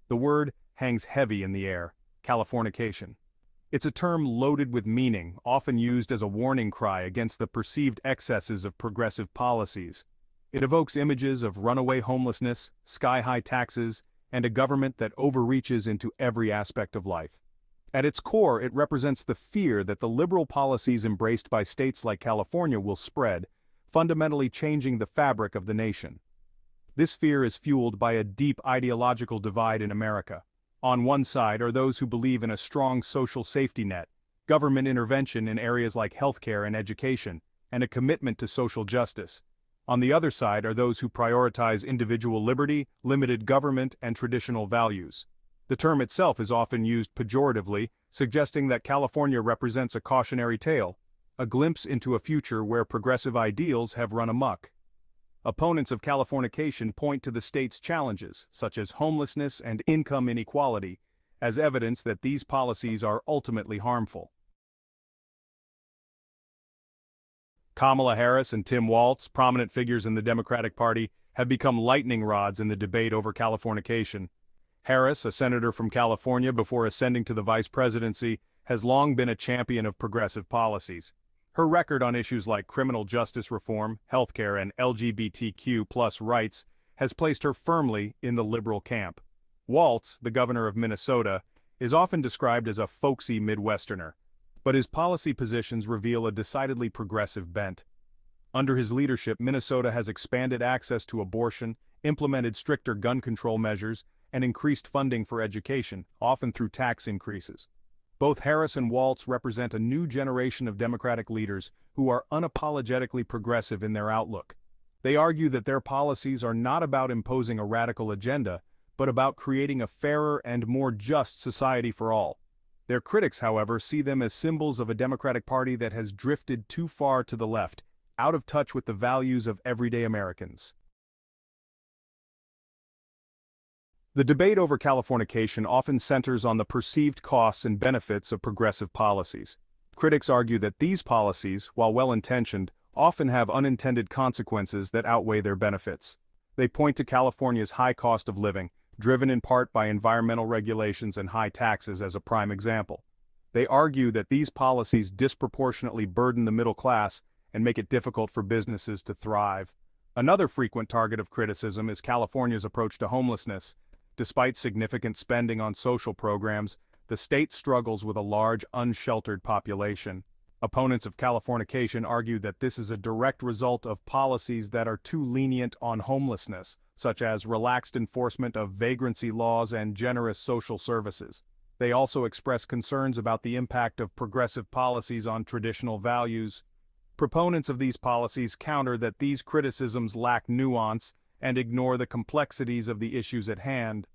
The word hangs heavy in the air: Californication. It's a term loaded with meaning, often used as a warning cry against the perceived excesses of progressive policies. It evokes images of runaway homelessness, sky-high taxes, and a government that overreaches into every aspect of life. At its core, it represents the fear that the liberal policies embraced by states like California will spread, fundamentally changing the fabric of the nation. This fear is fueled by a deep ideological divide in America. On one side are those who believe in a strong social safety net, government intervention in areas like healthcare and education, and a commitment to social justice. On the other side are those who prioritize individual liberty, limited government, and traditional values. The term itself is often used pejoratively, suggesting that California represents a cautionary tale, a glimpse into a future where progressive ideals have run amok. Opponents of Californication point to the state's challenges, such as homelessness and income inequality, as evidence that these policies are ultimately harmful. Kamala Harris and Tim Walz, prominent figures in the Democratic Party, have become lightning rods in the debate over Californication. Harris, a senator from California before ascending to the vice presidency, has long been a champion of progressive policies. Her record on issues like criminal justice reform, healthcare, and LGBTQ+ rights has placed her firmly in the liberal camp. Walz, the governor of Minnesota, is often described as a folksy Midwesterner, but his policy positions reveal a decidedly progressive bent. Under his leadership, Minnesota has expanded access to abortion, implemented stricter gun control measures, and increased funding for education, often through tax increases. Both Harris and Walz represent a new generation of Democratic leaders who are unapologetically progressive in their outlook. They argue that their policies are not about imposing a radical agenda, but about creating a fairer and more just society for all. Their critics, however, see them as symbols of a Democratic Party that has drifted too far to the left, out of touch with the values of everyday Americans. The debate over Californication often centers on the perceived costs and benefits of progressive policies. Critics argue that these policies, while well-intentioned, often have unintended consequences that outweigh their benefits. They point to California's high cost of living, driven in part by environmental regulations and high taxes as a prime example. They argue that these policies disproportionately burden the middle class and make it difficult for businesses to thrive. Another frequent target of criticism is California's approach to homelessness. Despite significant spending on social programs, the state struggles with a large unsheltered population. Opponents of Californication argue that this is a direct result of policies that are too lenient on homelessness, such as relaxed enforcement of vagrancy laws and generous social services. They also express concerns about the impact of progressive policies on traditional values. Proponents of these policies counter that these criticisms lack nuance and ignore the complexities of the issues at hand.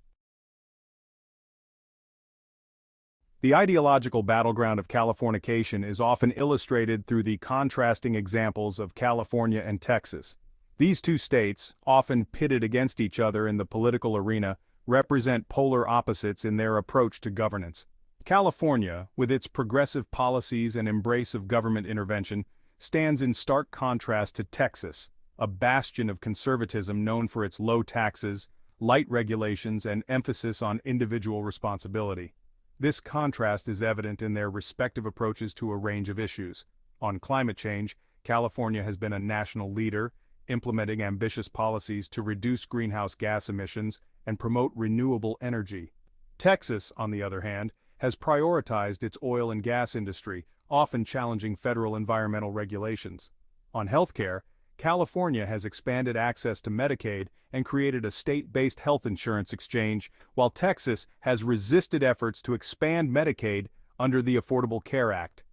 The ideological battleground of Californication is often illustrated through the contrasting examples of California and Texas. These two states, often pitted against each other in the political arena, represent polar opposites in their approach to governance. California, with its progressive policies and embrace of government intervention, stands in stark contrast to Texas, a bastion of conservatism known for its low taxes, light regulations, and emphasis on individual responsibility. This contrast is evident in their respective approaches to a range of issues. On climate change, California has been a national leader, implementing ambitious policies to reduce greenhouse gas emissions and promote renewable energy. Texas, on the other hand, has prioritized its oil and gas industry, often challenging federal environmental regulations. On healthcare, California has expanded access to Medicaid and created a state-based health insurance exchange, while Texas has resisted efforts to expand Medicaid under the Affordable Care Act.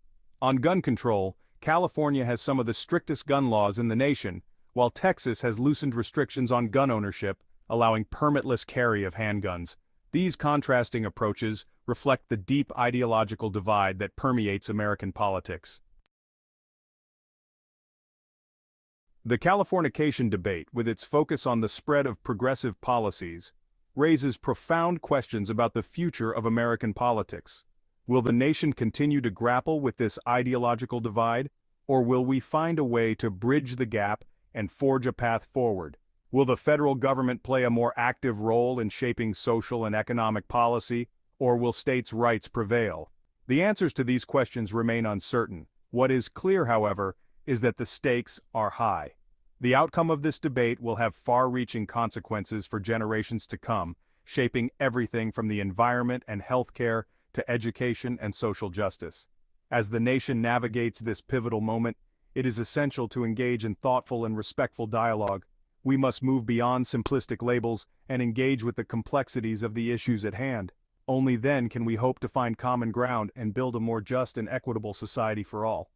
On gun control, California has some of the strictest gun laws in the nation, while Texas has loosened restrictions on gun ownership, allowing permitless carry of handguns. These contrasting approaches reflect the deep ideological divide that permeates American politics. The Californication debate, with its focus on the spread of progressive policies, raises profound questions about the future of American politics. Will the nation continue to grapple with this ideological divide, or will we find a way to bridge the gap and forge a path forward? Will the federal government play a more active role in shaping social and economic policy, or will states' rights prevail? The answers to these questions remain uncertain. What is clear, however, is that the stakes are high. The outcome of this debate will have far-reaching consequences for generations to come, shaping everything from the environment and healthcare to education and social justice. As the nation navigates this pivotal moment, it is essential to engage in thoughtful and respectful dialogue. We must move beyond simplistic labels and engage with the complexities of the issues at hand. Only then can we hope to find common ground and build a more just and equitable society for all.